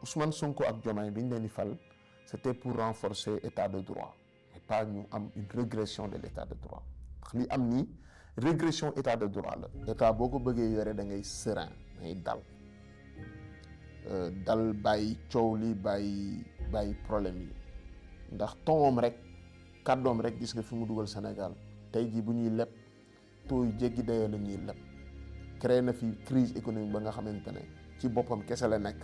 Ousmane Sonko ak Diomaye bi ñu leen di fal c'était pour renforcer état de droit mais pas ñu am une régression de l'état de droit ndax li am nii régression état de droit la état boo ko bëggee yore da ngay serein da ngay dal bàyyi coow li bàyyi problème yi ndax tongoom rek kàddoom rek gis nga fi mu dugal Sénégal tey jii bu ñuy leb taux yu jéggi dayoo la ñuy leb créé na fi crise économique ba nga xamante ne ci boppam kese la nekk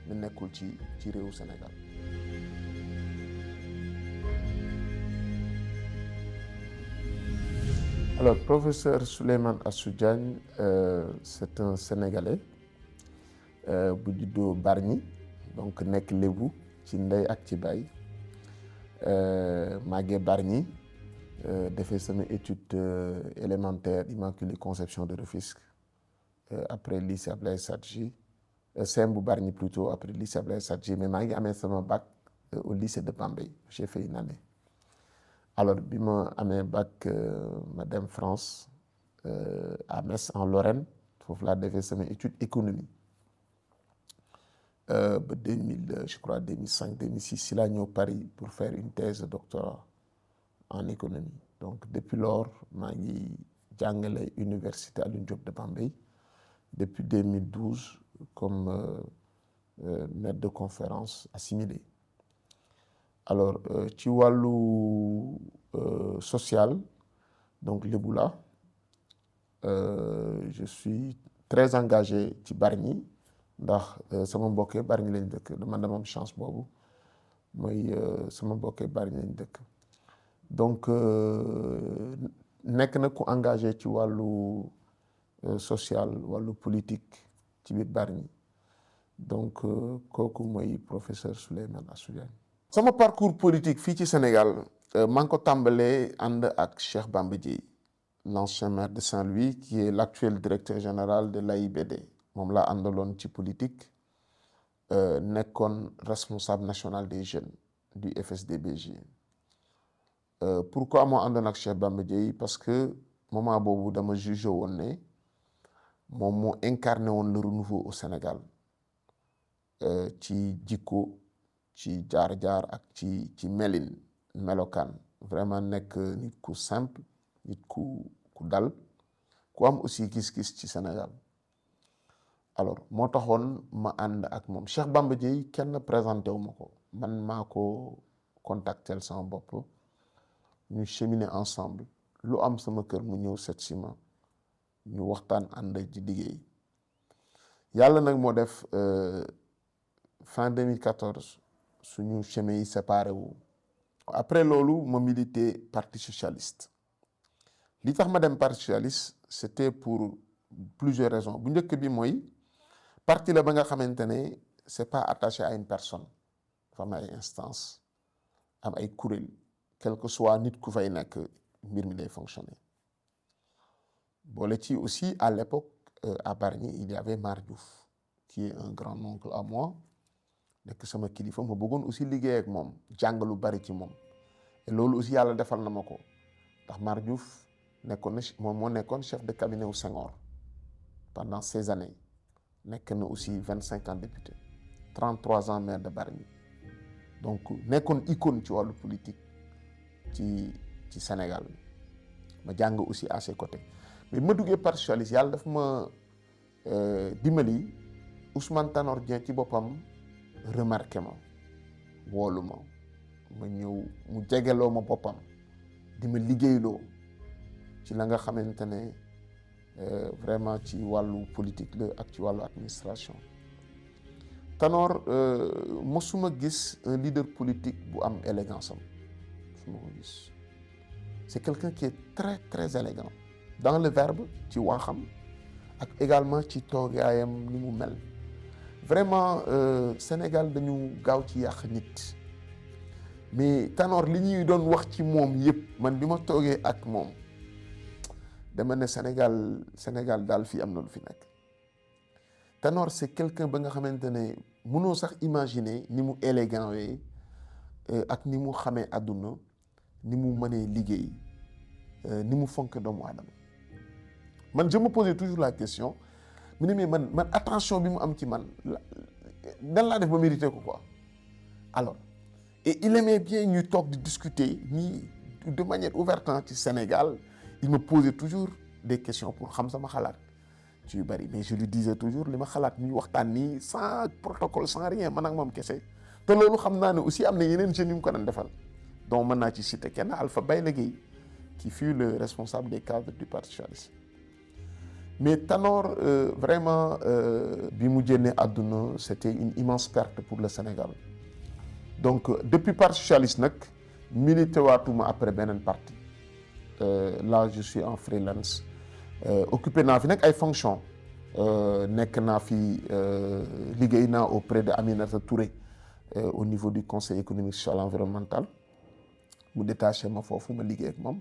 ne nekkul ci réewu Sénégal. Alors professeur Souleymane Astou Diagne c'est un Sénégalais bu juddoo Bargny donc nekk Lébu ci ndey ak ci baay màggee Bargny defee sama étude élémentaire Immaculée Conception de Rufisque après lycée Abdoulaye Sadji CEM bu Bargny plutôt après lycée Abdoulaye Sadji mais maa ngi amee sama bac au lycée de Bambey j'ai fait une année. Alors bi ma amee bac ma dem France à Metz en Lorraine foofu laa defee sama étude économie ba 2000 je crois 2005 2006 si laa ñëw Paris pour faire une thèse de doctorat en économie donc depuis lors maa ngi jàngale université Alioune Diop de Bambey depuis 2012 comme maître de conférence assimilé. Alors ci wàllu social donc lébu la je suis très engagé ci Bargny ndax sama mbokkee Bargny lañ dëkk man dama am chance boobu mooy sama mbokkee Bargny lañ dëkk donc nekk na ku engagé ci wàllu social wàllu politique ci biir Bargny donc kooku mooy professeur Souleymane Astou Diagne. sama parcours politique fii ci Sénégal maa ngi ko tàmbalee ànd ak Cheikh Bamba Dièye l'ancien maire de Saint-Louis qui est l'actuel directeur général de l'AIBD moom laa àndaloon ci politique nekkoon responsable national des jeunes du FSD/BJ. Pourquoi moo àndoon ak Cheikh Bamba Dièye parce que moment boobu dama jugé woon ne moom moo incarné woon le renouveau au Sénégal ci jikko ci jaar-jaar ak ci melin melokaan vraiment nekk nit ku simple nit ku dal ku am aussi gis-gis ci Sénégal alors moo taxoon ma ànd ak moom Cheikh Bamba Dièye kenn présenté wu ma ko man maa ko contactel sama bopp ñu cheminer ensemble lu am sama kër mu ñëw seet si ma ñu waxtaan ànd ci liggéey yàlla nag moo def fin 2014 suñu chemin yi séparé wu après loolu ma milité parti socialiste li tax ma dem parti socialiste c'était pour plusieurs raisons bu njëkk bi mooy parti la ba nga xamante ne c'est pas attaché à une personne dafa am ay instance am ay kuréel quel que soit nit ku fay nekk mbir mi day fonctionner boole ci aussi à l'époque à Bargny il y avait Mar Diouf qui est un grand-oncle à moi nekk sama kilifa ma bëggoon aussi liggéey ak moom jàng lu bari ci moom et loolu aussi yàlla defal na ma ko ndax Mar Diouf nekkoon na moom moo nekkoon chef de cabinet wu Senghor pendant ces années nekk na aussi 25 ans député 33 ans maire de Bargny donc nekkoon icône ci wàllu politique ci Sénégal ma jàng aussi à ses côtés mais ma duggee parti socialiste yàlla daf ma dimbali Ousmane Tanor Dieng ci boppam remarqué ma woolu ma ñëw mu jegeloo ma boppam di ma liggéeyloo ci la nga xamante ne vraiment ci wàllu politique la ak ci wàllu administration Tanor mosuma gis un leader politique bu am élégance am mosuma ko gis c'est quelqu'un qui est très très élégant dans le verbe ci waxam ak également ci toogaayam ni mu mel vraiment Sénégal dañu gaaw ci yàq nit mais Tanor li ñuy doon wax ci moom yëpp man bi ma toogee ak moom dama ne Sénégal daal fii am na lu fi nekk Tanor c'est quelqu'un ba nga xamante ne mënoo sax imaginer ni mu élégant wee ak ni mu xamee àdduna ni mu mënee liggéey ni mu fonk doomu aadama man je me posais toujours la question mu ne mais man attention bi mu am ci man nan laa def ba mérité ko quoi. Alors et il aimait bien ñuy toog di discuter nii de manière ouverte ci Sénégal. Il me posait toujours des questions pour xam sama xalaat ci yu bari mais je lui disais toujours li ma xalaat ñuy waxtaan nii sans protocole sans rien man ak moom kese te loolu xam naa ne aussi am na yeneen jeunes yu mu ko doon defal donc mën naa ci citer kenn Alpha Bayla Gueye qui fut le responsable des cadres du Parti socialiste. Mais Tanor vraiment bi mu génnee àdduna c'était une immense perte pour le Sénégal donc depuis Parti socialiste nag milité waatuma après beneen parti. Là je suis en freelance occupé naa fi nag ay fonctions nekk naa fi liggéey naa auprès de Aminata Touré au niveau du conseil économique social et environnemental mu détaché ma foofu ma liggéey ak moom.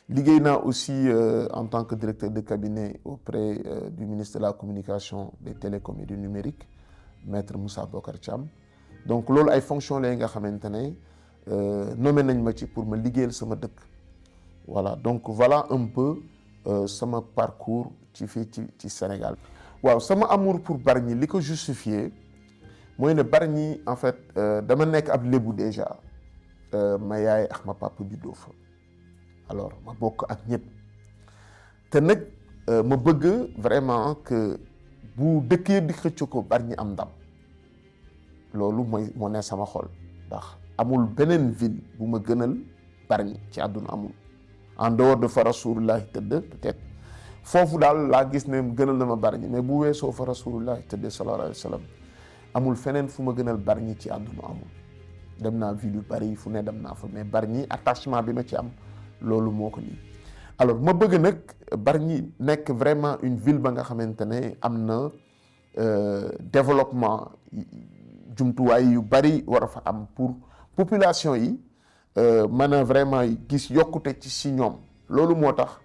liggéey naa aussi en tant que directeur de cabinet auprès du ministre de la communication des télécoms et du numérique maître Moussa Bocar Thiam donc loolu ay fonctions la nga xamante ne nommé nañ ma ci pour ma liggéeyal sama dëkk. Voilà donc voilà un peu sama parcours ci fii ci Sénégal. waaw sama amour pour Bargny li ko justifié mooy ne Bargny en fait dama nekk ab lébu déjà ma yaay ak ma papa juddoo fa alors ma bokk ak ñëpp te nag ma bëgg vraiment que bu dëkk yëpp di xëccoo ko Bargny am ndam loolu mooy moo ne sama xol ndax amul beneen ville bu ma gënal Bargny ci àdduna amul. En dehors de fa Rasulullah tëdd peut-être foofu daal laa gis ne gënal na ma Bargny mais bu weesoo fa Rasulullah tëdd sallallahu alayhi wa sallam amul feneen fu ma gënal Bargny ci àdduna amul. dem naa ville yu bari fu ne dem naa fa mais Bargny attachement bi ma ci am loolu moo ko nii. alors ma bëgg nag Bargny nekk vraiment une ville ba nga xamante ne am na développement jumtuwaay yu bari war a fa am pour population yi. mën a vraiment gis yokkute ci si ñoom loolu moo tax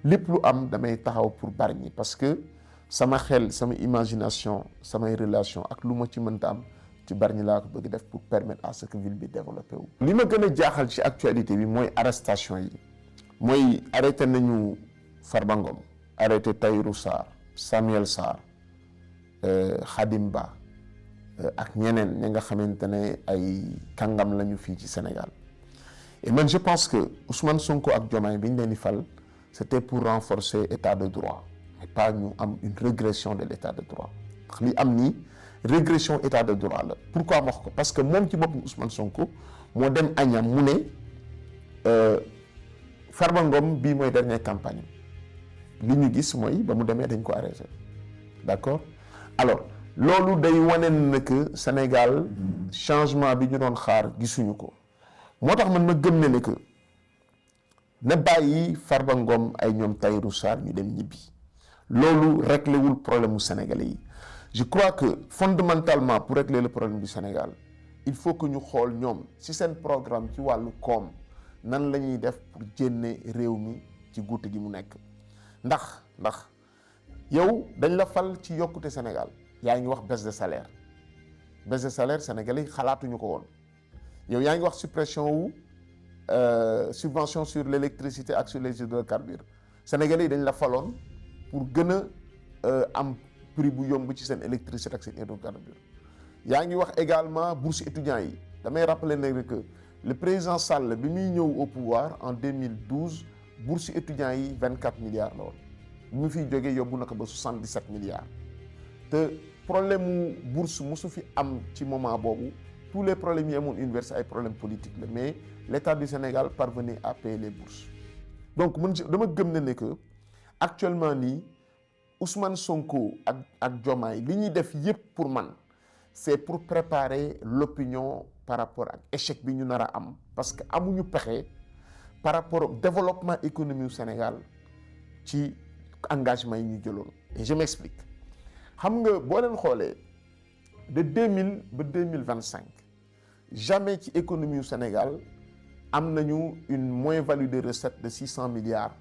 lépp lu am damay taxaw pour Bargny parce que sama xel sama imagination samay relation ak lu ma ci mënta am ci Bargny laa ko bëgg def pour permettre à ce que ville bi développé wu. li ma gën a jaaxal ci actualité bi mooy arrestation yi mooy arrêté nañu Farba Ngom arrêté Tahirou Sarr Samuel Sarr Khadim Ba ak ñeneen ñi nga xamante ne ay kàngam lañu fii ci Sénégal. Et man je pense que Ousmane Sonko ak Diomaye bi ñu leen di fal c'était pour renforcer état de droit mais pas ñu am une régression de l'état de droit ndax li am nii régression état de droit la. pourquoi ma wax ko parce que moom ci boppam Ousmane Sonko moo dem añam mu ne Farba Ngom bii mooy dernière campagne li ñu gis mooy ba mu demee dañ ko arrêté d'accord alors loolu day wane na que Sénégal changement bi ñu doon xaar gisuñu ko. moo tax man ma gëm ne que na bàyyi Farba Ngom ay ñoom Tahirou Sarr ñu dem ñibbi loolu réglé wul problème mu sénégalais yi je crois que fondamentalement pour régler le problème du Sénégal il faut que ñu xool ñoom ci seen programme ci wàllu koom nan la ñuy def pour jénne réew mi ci guute gi mu nekk ndax yow dañ la fal ci yokkute Sénégal yaa ngi wax baisse de salaire sénégalais yi xalaatuñu ko woon. yow yaa ngi wax suppression wu subvention sur l'électricité ak sur les hydrocarbures sénégalais yi dañ la faloon pour gën a am prix bu yomb ci seen électricité ak seen hydrocarbures yaa ngi wax également bourse étudiants yi damay rappeler ne que le président Sall bi muy ñëw au pouvoir en 2012 bourse étudiants yi 24 milliards la woon bi mu fiy jógee yóbbu na ko ba 77 milliards te problème mu bourse mosu fi am ci moment boobu. tous les problèmes yi amoon université ay problèmes politiques la mais l'État du Sénégal parvenait à payer les bourses donc man dama gëm ne que actuellement nii Ousmane Sonko ak Diomaye li ñuy def yépp pour man c'est pour préparer l'opinion par rapport ak échec bi ñu nar a am parce que amuñu pexe par rapport au développement économique du Sénégal ci engagement yi ñu jëloon et je m'explique xam nga boo leen xoolee de 2000 ba 2025 jamais ci économie du Sénégal am nañu une moins-value de recette de 600 milliards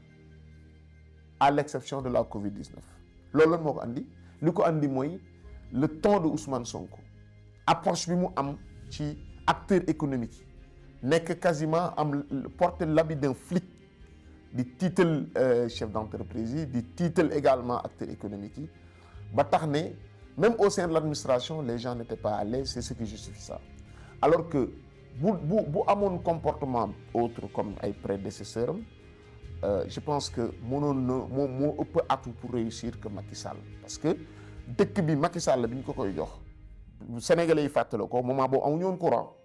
à l'exception de la Covid-19 loolu lan moo ko andi li ko andi mooy le ton de Ousmane Sonko approche bi mu am ci acteur économique nekk quasiment am porter l'habit d'un flic di tiital chef d'entreprise yi di tiital également acteur économique yi ba tax ne même au sein de l'administration les gens n'étaient pas à l'aise, c'est ce qui justifie ça. Alors que bu amoon comportement autre comme ay prédécesseurs je pense que mënoon na moo ëpp atout pour réussir que Macky Sall, parce que dëkk bi Macky Sall bi ñu ko koy jox Sénégalais yi fàttale ko moment boobu amuñu woon courant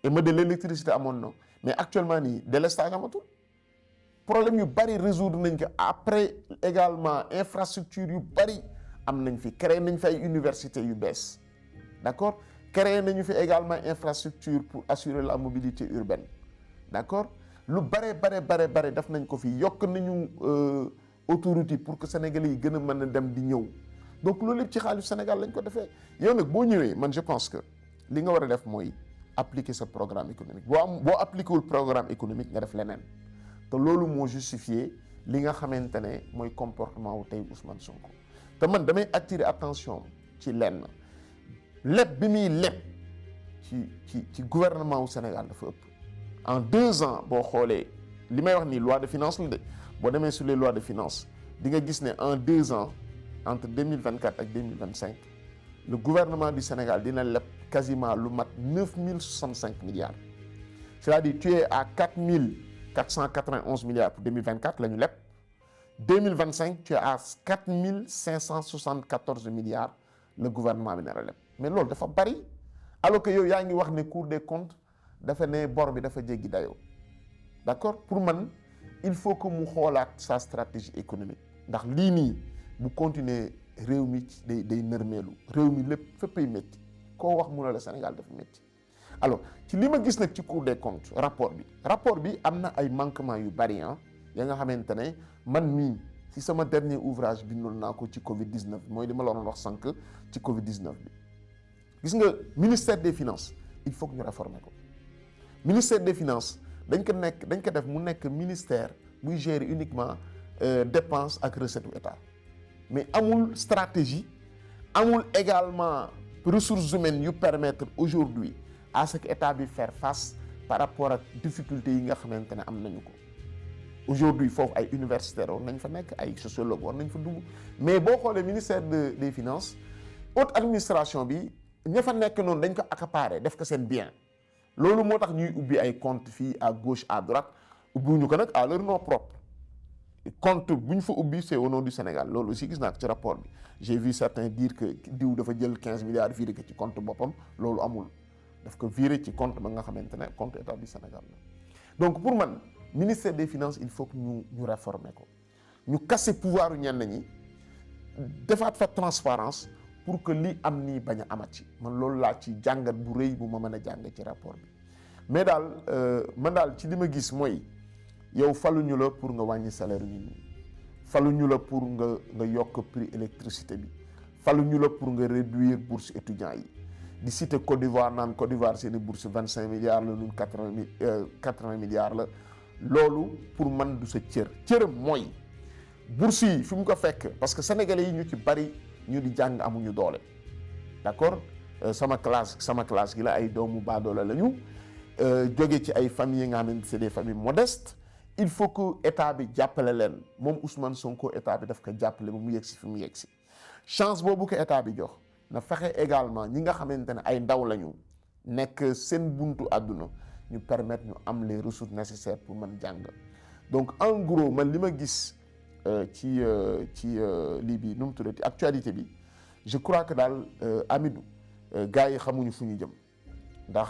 et de l'électricité amoon na, mais actuellement nii délestage amatul. problème yu bari résoudre nañ ko. Après également infrastructure yu bari am nañ fi, créé nañ fi ay universités yu bees, d'accord, créé nañu fi également infrastructure pour assurer la mobilité urbaine, d'accord. lu bare def nañ ko fi, yokk nañu autoroute yi pour que Sénégalais yi gën a mën a dem di ñëw. Donc loolu lépp ci xaalis Sénégal lañ ko defee. yow nag boo ñëwee, man je pense que li nga war a def mooy appliquer sa programme économique. boo appliqué wul programme économique nga def leneen, te loolu moo justifié li nga xamante ne mooy comportement wu tey Ousmane Sonko. te man damay attirer attention ci lenn, lépp bi muy lépp ci gouvernement wu Sénégal dafa ëpp. En 2 ans boo xoolee li may wax nii loi de finances la de, boo demee sur les lois de finances di nga gis ne en 2 ans entre 2024 ak 2025 le gouvernement du Sénégal dina leb quasiment lu mat 9065 milliards. C'est-à-dire tu es à 4491 milliards pour 2024 la ñu leb. 2025 tu es à 4574 milliards le gouvernement bi nar a leb. Mais loolu dafa bari, alors que yow yaa ngi wax ne Cour des comptes dafa ne bor bi dafa jéggi dayoo, d'accord. Pour man il faut que mu xoolaat sa stratégie économique, ndax lii nii bu continuer réew mi day nërmeelu, réew mi lépp féppay métti, koo wax mu ne la Sénégal dafa métti. Alors ci li ma gis nag ci Cour des comptes rapport bi am na ay manquements yu bari ya nga xamante ne man mii si sama dernier ouvrage bindoon naa ko ci Covid 19 mooy li ma la doon wax sànq ci Covid 19 bi. Gis nga ministère des finances il faut que ñu réformer ko. Ministère des finances dañ ko def mu nekk ministère buy gérer uniquement dépenses ak recettes du état, mais amul stratégie, amul également ressources humaines yu permettre aujourd'hui à ce que état bi faire face par rapport ak difficultés yi nga xamante ne am nañu ko. Aujourd'hui foofu ay universitaires war nañ fa nekk, ay sociologues war nañ fa dugg, mais boo xoolee ministère des finances haute administration bi ña fa nekk noonu dañ ko accaparer def ko seen bien. Loolu moo tax ñuy ubbi ay compte fii à gauche à droite, ubbiwuñu ko nag à leur nom propre. Compte bu ñu fa ubbi c'est au nom du Sénégal, loolu aussi gis naa ko ci rapport bi. J'ai vu certains dire que diw dafa jël 15 milliards viré ko ci compte boppam, loolu amul. daf ko viré ci compte ba nga xamante ne compte état du Sénégal la. Donc pour man ministère des finances il faut que ñu réformer ko, ñu casser pouvoir ñenn ñi, defaat fa transparence pour que li am nii bañ a amat ci. Man loolu laa ci jàngat bu rëy bu ma mën a jàng ci rapport bi. Mais daal man daal ci li ma gis mooy yow faluñu la pour nga wàññi salaire nit ñi, faluñu la pour nga yokk prix électricité bi, faluñu la pour nga réduire bourse étudiants yi. Di cité Côte d'Ivoire naan Côte d'Ivoire seeni bourse 25 milliards la, ñun 80 milliards la. Loolu pour man du sa cëram mooy bourse yi fi mu ko fekk, parce que sénégalais yi ñu ci bari ñu di jàng amuñu doole, d'accord. sama classe gi la ay doomu baadoole la ñu jóge ci ay familles yi nga xamante c'est des familles modestes. Il faut que état bi jàppale leen, moom Ousmane Sonko état bi daf ko jàppale ba mu yegsi fi mu yegsi. Chance boobu ko état bi jox na fexe également ñi nga xamante ne ay ndaw lañu nekk seen buntu àdduna ñu permettre ñu am les ressources nécessaires pour mën jàng. Donc en gros man li ma gis ci lii bi nu mu tuddati actualité bi, je crois que daal Amidou gars yi xamuñu fu ñu jëm, ndax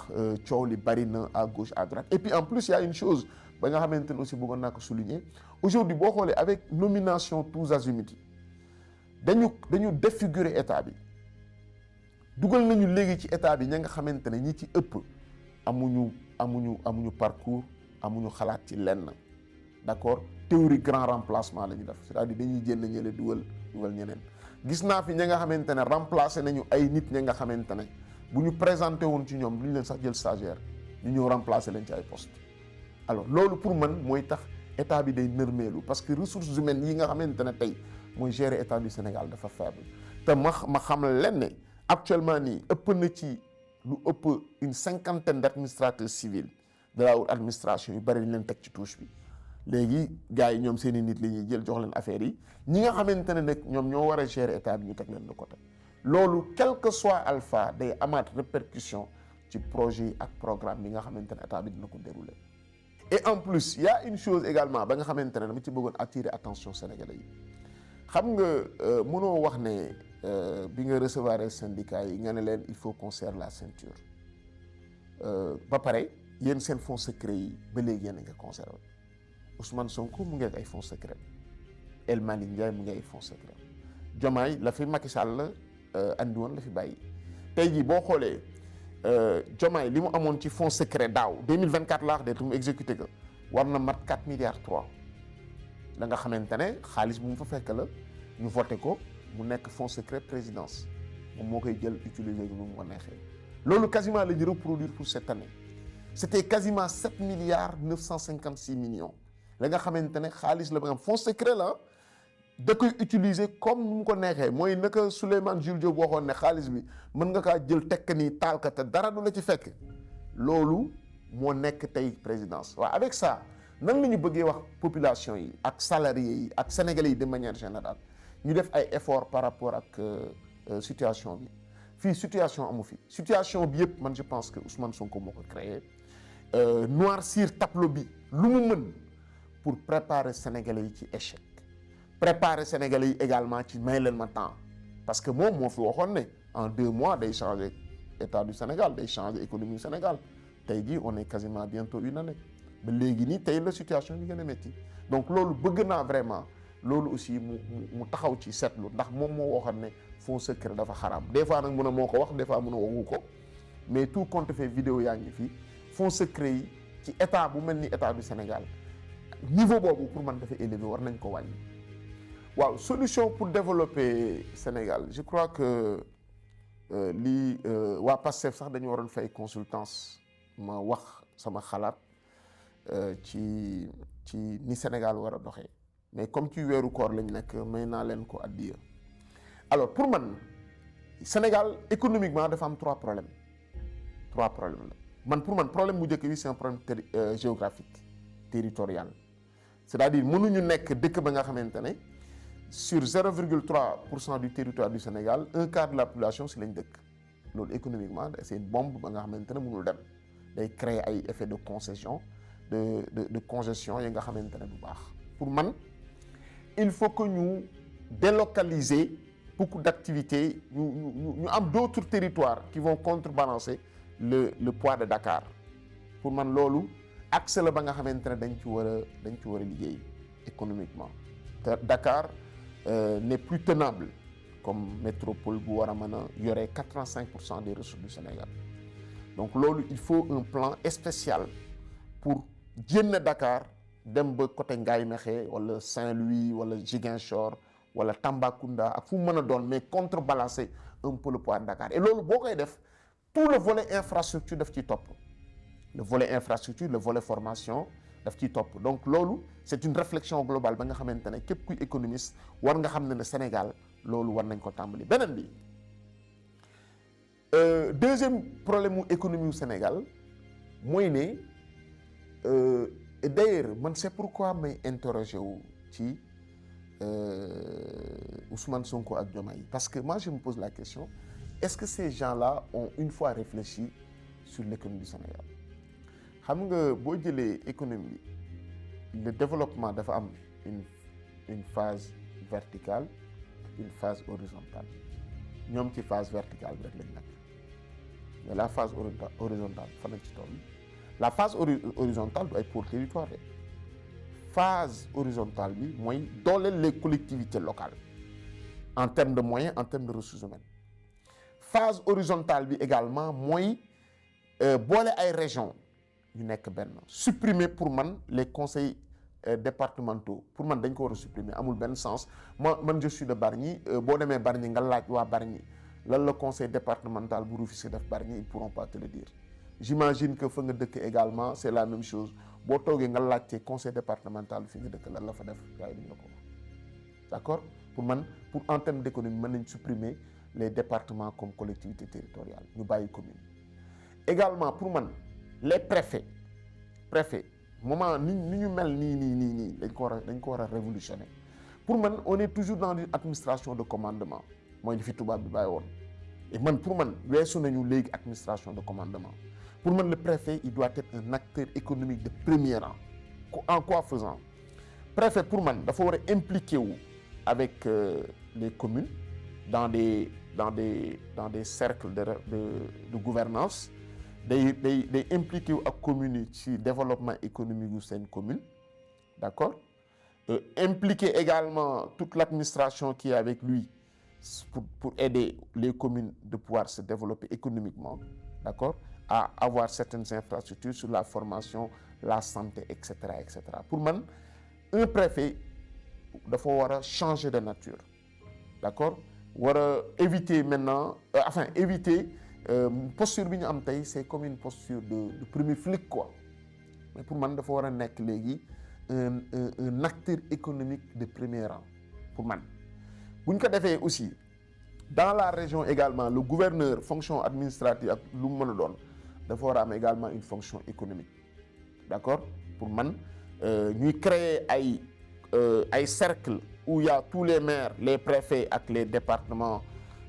coow li bari na à gauche à droite. Et puis en plus il y a une chose ba nga xamante ne aussi bëggoon naa ko souligner. Aujourd'hui boo xoolee avec nomination tous azimuts dañu défigurer état bi. Dugal nañu léegi ci état bi ña nga xamante ne ñi ci ëpp amuñu parcours, amuñu xalaat ci lenn, d'accord. Théorie grand remplacement la ñu def, c'est-à-dire dañuy jënd ñële dugal ñeneen. Gis naa fi ña nga xamante ne remplacer nañu ay nit ña nga xamante ne bu ñu présenté woon ci ñoom duñu leen sax jël stagiaire, ñu ñëw remplacer leen ci ay poste. Alors loolu pour man mooy tax état bi day nërmeelu, parce que ressources humaines yi nga xamante ne tey mooy gérer état du Sénégal dafa faible. Te ma xam leen ne actuellement nii ëpp na ci lu ëpp une 50aine d'administrateurs civils de la haute administration yu bari ñu leen teg ci touche bi. Léegi gars yi ñoom seen i nit la ñuy jël jox leen affaires yi, ñi nga xamante ne nag ñoom ñoo war a gérer état bi ñu teg leen de côté. loolu quel que soit alpha day amaat répercussion ci projet yi ak programme bi nga xamante ne état bi dina ko dérouler. Et en plus il y a une chose également ba nga xamante ne dama ci bëggoon attirer attention sénégalais yi xam nga mënoo wax ne bi nga recevoir syndicat yi nga ne leen il faut qu'on serre la ceinture ba pare yéen seen fonds secret yi ba léegi yéen a nga conservé Ousmane Sonko mu ngi ak ay fonds secret El Malick Ndiaye mu ngi ay fonds secret Diomaye la fi Macky Sall andi woon la fi bàyyi tey jii boo xoolee Diomaye li mu amoon ci fonds secret daaw 2024 laax de te mu exécuté ko war na mat 4 milliards 3 la nga xamante ne xaalis bu mu fa fekk la ñu voté ko mu nekk fonds secret présidence moom moo koy jël utiliser ko mu ko neexee loolu quasiment la ñu reproduire pour cette année c'était quasiment 7 milliards 956 millions la nga xamante ne xaalis la ba nga fonds secret la da koy utiliser comme nu mu ko neexee mooy naka Souleymane Jules Diop waxoon ne xaalis bi mën nga kaa jël tekk nii taal ka te dara du la ci fekk loolu moo nekk tey présidence waaw avec ça nan la ñu bëggee wax population yi ak salariés yi ak sénégalais yi de manière générale ñu def ay efforts par rapport ak situation bi fii situation amu fi situation bi yëpp man je pense que Ousmane Sonko moo ko créé noircir tableau bi lu mu mën pour préparer sénégalais yi ci échec préparer sénégalais yi également ci may leen ma temps parce que moom moo fi waxoon ne en 2 mois day changer état du Sénégal day changer économie du Sénégal tey jii on est quasiment bientôt une année ba léegi nii tey la situation bi gën a métti donc loolu bëgg naa vraiment loolu aussi mu taxaw ci seetlu ndax moom moo waxoon ne fonds secret dafa xaraam des fois nag mun a moo ko wax des fois mun a waxu ko mais tout compte fait vidéo yaa ngi fii fonds secret yi ci état bu mel ni état du Sénégal niveau boobu pour man dafa élevé war nañ ko wàññi. waaw solution pour développer Sénégal je crois que lii waa Pastef sax dañu waroon fay consultance ma wax sama xalaat ci ni Sénégal war a doxee mais comme ci weeru koor lañ nekk may naa leen ko addiya alors pour man Sénégal économiquement dafa am 3 problèmes la pour man problème bu njëkk bi c'est un problème géographique territorial c'est-à-dire mënuñu nekk dëkk ba nga xamante ne sur 0,3% du territoire du Sénégal 1/4 de la population si lañ dëkk loolu économiquement c'est une bombe ba nga xamante ne mënul dem day créer ay effets de concession de congestion yi nga xamante ne bu baax pour man il faut que ñu délocaliser beaucoup d'activités ñu am d'autres territoires qui vont contrebalancer le poids de Dakar pour man loolu axe la ba nga xamante ne dañ ci war a liggéey économiquement te Dakar n'est plus tenable comme métropole bu war a mën a yore 85% des ressources du Sénégal donc loolu il faut un plan spécial pour génn Dakar dem ba côté Ngaye Mékhé wala Saint-Louis wala Ziguinchor wala Tambacounda ak fu mu mën a doon mais contrebalancer un peu le poids de Dakar et loolu boo koy def tout le volet infrastructure daf ciy topp le volet infrastructure le volet formation daf ciy topp donc loolu c'est une réflexion globale ba nga xamante ne képp kuy économiste war nga xam ne le Sénégal loolu war nañ ko tàmbali beneen bi deuxième problème mu économie wu Sénégal mooy ne d'ailleurs man c'est pourquoi may interroger wu ci Ousmane Sonko ak Diomaye parce que moi je me pose la question est-ce que ces gens-là ont une fois réfléchi sur l'économie du Sénégal xam nga boo jëlee économie bi le développement dafa am une phase verticale une phase horizontale ñoom ci phase verticale bi rek lañ nekk mais la phase horizontale fan lañ ci toll la phase horizontale du ay pôle territoire de phase horizontale bi mooy dooleel les collectivités locales en termes de moyens en termes de ressources humaines phase horizontale bi également mooy boole ay régions yu nekk benn supprimer pour man les conseils départementaux pour man dañ ko war a supprimer amul benn sens man je suis de Bargny boo demee Bargny nga laaj waa Bargny lan la conseil départemental bu Rufisque def Bargny ils pourront pas te le dire j'imagine que fa nga dëkk également c'est la même chose boo toogee nga laajte conseil départemental fi nga dëkk lan la fa def waaye duñ la ko wax d'accord pour man pour en termes d'économie mën nañ supprimer les départements comme collectivités territoriales ñu bàyyi commune également pour man les préfets moment ni ñu mel nii dañ ko war a révolutionner pour man on est toujours dans une administration de commandement mooy li fi tubaab bi bàyyi woon. Et man pour man weesu nañu léegi administration de commandement. Pour moi, le préfet, il doit être un acteur économique de premier rang. En quoi faisant? Préfet, pour moi, il faut impliquer avec les communes dans des cercles de gouvernance, impliquer avec les communes dans le développement économique de cette commune. D'accord? Impliquer également toute l'administration qui est avec lui pour aider les communes de pouvoir se développer économiquement. D'accord? À avoir certaines infrastructures sur la formation, la santé, etc. etc. Pour moi, un préfet doit changer de nature. D'accord? Éviter maintenant, éviter posture bi ñu am tey, c'est comme une posture de premier flic, quoi. Mais pour moi, il faut être un acteur économique de premier rang. Pour moi. Bu ñu ko defee aussi, dans la région également, le gouverneur, fonction administrative, lu mu mën a doon, dafa war a am également une fonction économique. D'accord? Pour man ñuy créer ay cercles où il y a tous les maires, les préfets et les départements,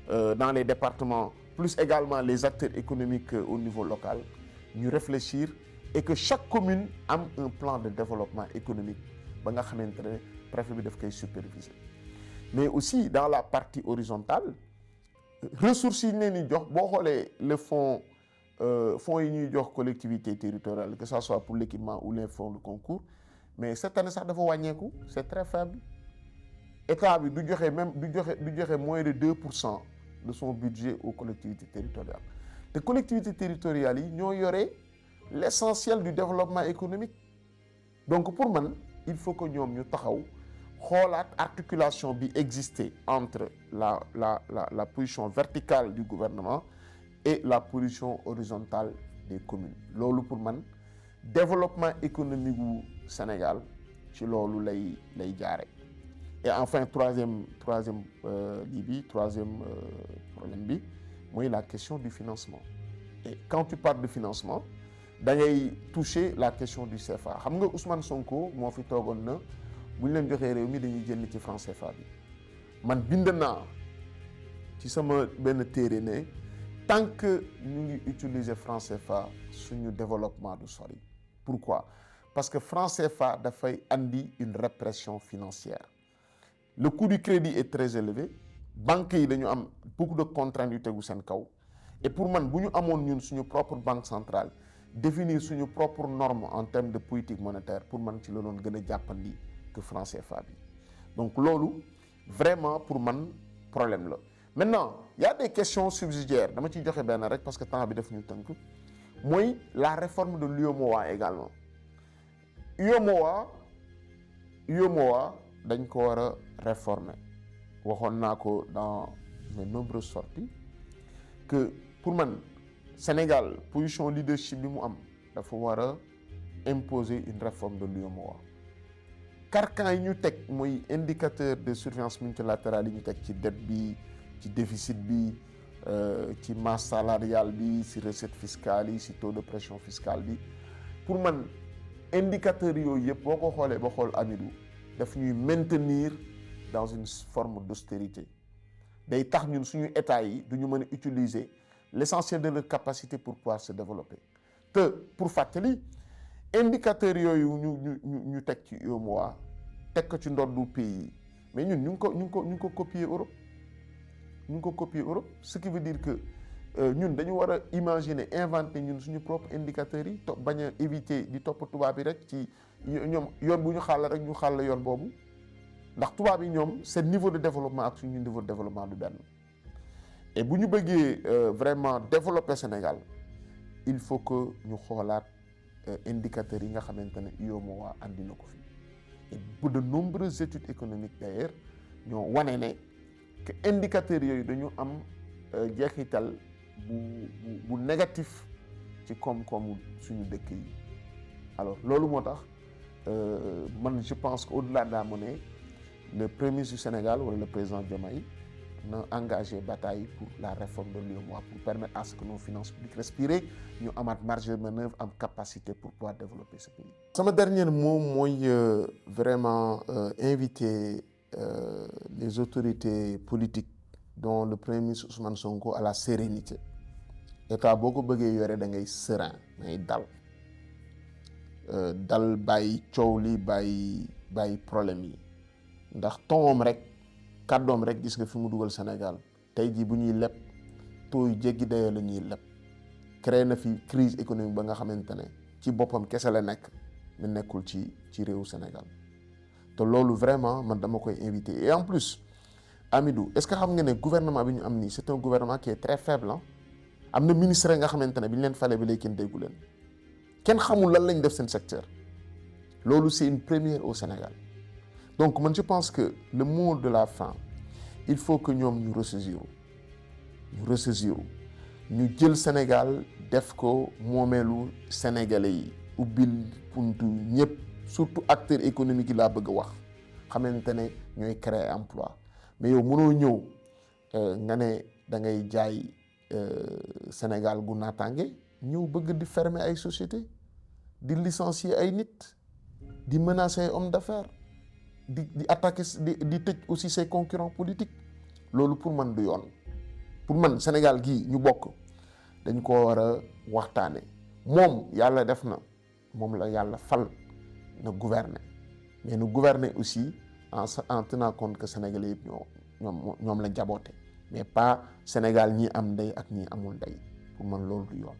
dans les départements, plus également les acteurs économiques au niveau local, ñu réfléchir et que chaque commune ait un plan de développement économique ba nga xamante ne préfet bi daf koy superviser. Mais aussi dans la partie horizontale, ressources yi ñu leen di jox boo xoolee le fonds yi ñuy jox collectivité territoriale, que ce soit pour l'équipement ou les fonds de concours, mais cette année sax dafa wàññeeku, c'est très faible. État bi du joxe moins de 2% de son budget aux collectivités territoriales. Les collectivités territoriales yi ñoo yore l'essentiel du développement économique. Donc pour moi, il faut que ñoom ñu taxaw xoolaat articulation bi exister entre la position verticale du gouvernement et la position horizontale des communes. Loolu pour man développement économique du Sénégal ci loolu lay jaare. Et enfin troisième problème bi mooy la question du financement. Et quand tu parles de financement, da ngay toucher la question du CFA. Xam nga Ousmane Sonko moo fi toogoon na bu ñu leen joxee réew mi dañuy jënd ci franc CFA bi. Man bind naa ci sama benn téere ne tant que ñu ngi utiliser franc CFA suñu développement du sori. Pourquoi? Parce que franc CFA dafay andi une répression financière. Le coût du crédit est très élevé. Banques yi dañu am beaucoup de contraintes yu tegu seen kaw. Et pour man bu ñu amoon ñun suñu propre banque centrale définir suñu propre norme en termes de politique monétaire, pour man ci la doon gën a jàppandi que franc CFA bi. Donc loolu vraiment pour man problème la. Maintenant il y a des questions subsidiaires dama ciy joxe benn rek parce que temps bi daf ñu tënk mooy la réforme de l'UEMOA également. UEMOA dañ ko war a réformer. Waxoon naa ko dans mes nombreuses sorties que pour man Sénégal position leadership bi mu am dafa war a imposer une réforme de l'UEMOA. Carcan yi ñu teg mooy indicateur de surveillance multilatérale yi ñu teg ci dette bi ci déficit bi ci masse salariale bi ci recette fiscale yi ci taux de pression fiscale bi pour man indicateurs yooyu yëpp boo ko xoolee ba xool Amidou daf ñuy maintenir dans une forme d'austérité. Day tax ñun suñu état yi du ñu mën a utiliser l'essentiel de leur capacité pour pouvoir se développer. Te pour fàttali indicateurs yooyu ñu teg ci UEMOA teg ko ci ndoddu pays yi mais ñun ñu ngi ko copier Europe. Ñu ngi ko copier Europe, ce qui veut dire que ñun dañu war a imaginer inventer ñun suñu propre indicateurs yi bañ a éviter di topp tubaab bi rek ci ñoom yoon bu ñu xàll rek ñu xàll yoon boobu ndax tubaab yi ñoom seen niveau de développement ak suñu niveau de développement du benn. Et bu ñu bëggee vraiment développer Sénégal il faut que ñu xoolaat indicateurs yi nga xamante ne UEMOA andi na ko fi. Et pour de nombreuses études économiques d'ailleurs ñoo wane ne que indicateurs yooyu dañu am jeexital bu négatif ci koom-koomu suñu dëkk yi. Alors loolu moo tax man je pense qu'au-delà de la monnaie le premier ministre du Sénégal wala le président Diomaye na engagé bataille pour la réforme de l'UEMOA pour permettre à ce que nos finances publiques respirent ñu amaat marge de manœuvre am capacité pour pouvoir développer ce pays. Sama dernier mot mooy vraiment inviter les autorités politiques dont le premier ministre Ousmane Sonko, à la sérénité. État boo ko bëggee yore da ngay serein, da ngay dal dal bàyyi coow li bàyyi problème yi ndax tongoom rek kàddoom rek gis nga fi mu dugal Sénégal tey jii bu ñuy leb taux yu jéggi dayoo la ñuy leb créé na fi crise économique ba nga xamante ne ci boppam kese la nekk mais nekkul ci réewu Sénégal te loolu vraiment man dama koy invité. Et en plus Amidou, est-ce que xam nga ne gouvernement bi ñu am nii c'est un gouvernement qui est très faible ah. am na ministre nga xamante ne bi ñu leen fale bi léegi kenn déggu leen kenn xamul lan lañ def seen secteur loolu c'est une première au Sénégal. Donc man je pense que le mot de la fin il faut que ñoom ñu ressaisir ñu jël Sénégal def ko moomeelu sénégalais yi ubbil puntu ñëpp surtout acteurs économiques yi laa bëgg a wax xamante ne ñooy créer emploi mais yow mënoo ñëw nga ne da ngay jaay Sénégal gu naataange ñëw bëgg di fermer ay société di licencier ay nit di menacer ay hommes d'affaires di attaquer di tëj aussi ses concurrents politiques loolu pour man du yoon pour man Sénégal gii ñu bokk dañ ko war a waxtaane moom yàlla def na moom la yàlla fal na gouverner mais nu gouverner aussi en tenant compte que Sénégalais yëpp ñoom la jaboote mais pas Sénégal ñi am ndey ak ñi amul ndey pour man loolu du yoon.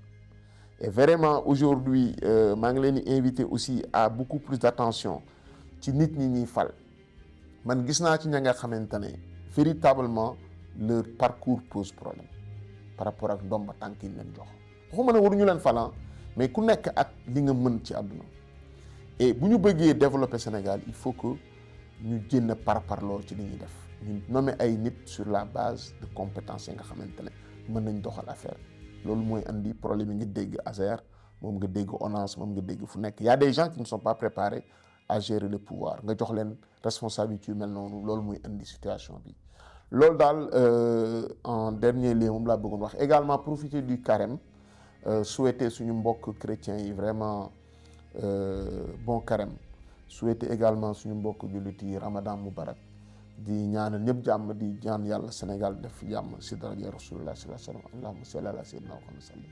Et vraiment aujourd'hui maa ngi leen di inviter aussi à beaucoup plus d'attention ci nit ñi ñuy fal man gis naa ci ña nga xamante ne véritablement leur parcours pose problème par rapport ak ndomba tànk yi leen jox waxuma ne waruñu leen falan mais ku nekk ak li nga mën ci àdduna et bu ñu bëggee développer Sénégal il faut que ñu génn parparloo ci li ñuy def ñu nommer ay nit sur la base de compétences yi nga xamante ne mën nañ doxal affaire loolu mooy andi problème yi nga dégg Azer moom nga dégg ONAS moom nga dégg fu nekk y a des gens qui ne sont pas préparés à gérer le pouvoir nga jox leen responsabilité yu mel noonu loolu mooy indi situation bi loolu daal en dernier lieu moom laa bëggoon wax également profiter du carême souhaiter suñu mbokk chrétiens yi vraiment bon carême souhaiter également suñu mbokk jullit yi Ramadan Moubarak di ñaanal ñëpp jàmm di ñaan yàlla Sénégal def jàmm si daraja Rasulullah sallallahu alayhi wa sallam allahumma salli ala sayyidina Muhammad sallam